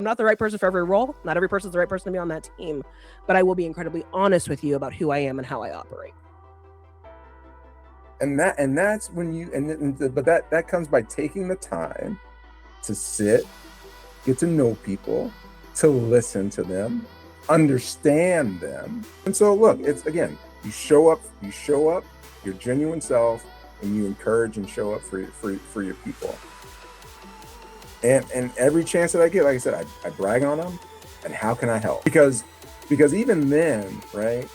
I'm not the right person for every role. Not every person's the right person to be on that team, but I will be incredibly honest with you about who I am and how I operate. That's when but that comes by taking the time to sit, get to know people, to listen to them, understand them. And so look, it's again, you show up your genuine self, and you encourage and show up for your people. And every chance that I get, like I said, I brag on them. And how can I help? Because even then, right,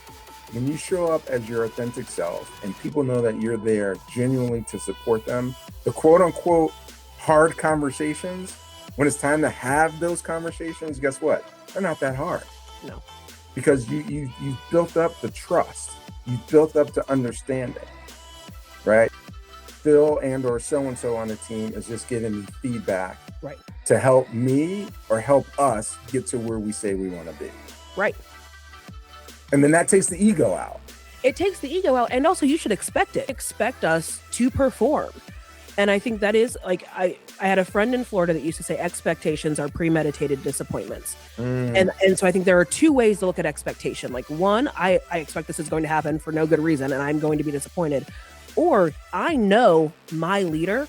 when you show up as your authentic self and people know that you're there genuinely to support them, the quote unquote hard conversations, when it's time to have those conversations, guess what? They're not that hard. No. Because you've built up the trust. You've built up the understanding, right? Phil and or so-and-so on the team is just giving me feedback, right, to help me or help us get to where we say we want to be. Right. And then that takes the ego out. It takes the ego out. And also you should expect it. Expect us to perform. And I think that is like, I had a friend in Florida that used to say expectations are premeditated disappointments. And so I think there are two ways to look at expectation. Like one, I expect this is going to happen for no good reason and I'm going to be disappointed. Or I know my leader,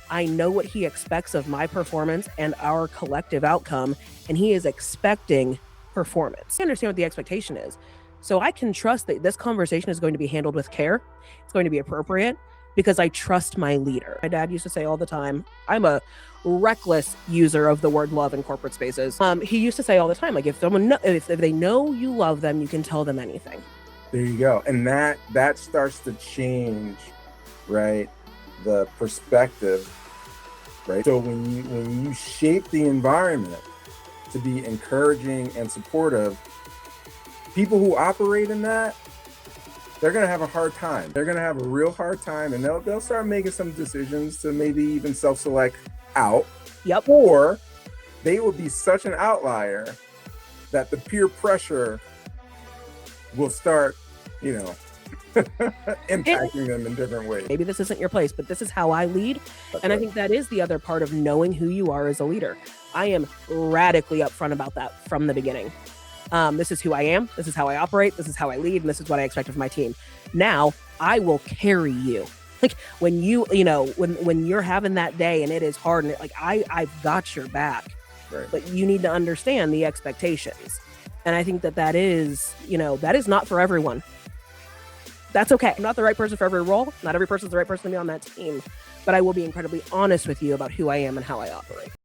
I know what he expects of my performance and our collective outcome, and he is expecting performance. I understand what the expectation is. So I can trust that this conversation is going to be handled with care. It's going to be appropriate because I trust my leader. My dad used to say all the time, I'm a reckless user of the word love in corporate spaces. He used to say all the time, like if they know you love them, you can tell them anything. There you go. And that starts to change, right, the perspective, right? So when you shape the environment to be encouraging and supportive, people who operate in that, they're going to have a hard time. They're going to have a real hard time, and they'll start making some decisions to maybe even self-select out. Yep. Or they will be such an outlier that the peer pressure will start, impacting them in different ways. Maybe this isn't your place, but this is how I lead. That's right. I think that is the other part of knowing who you are as a leader. I am radically upfront about that from the beginning. This is who I am. This is how I operate. This is how I lead. And this is what I expect of my team. Now I will carry you. Like when when you're having that day and it is hard and I've got your back, right. But you need to understand the expectations. And I think that is not for everyone. That's okay. I'm not the right person for every role. Not every person's the right person to be on that team, but I will be incredibly honest with you about who I am and how I operate.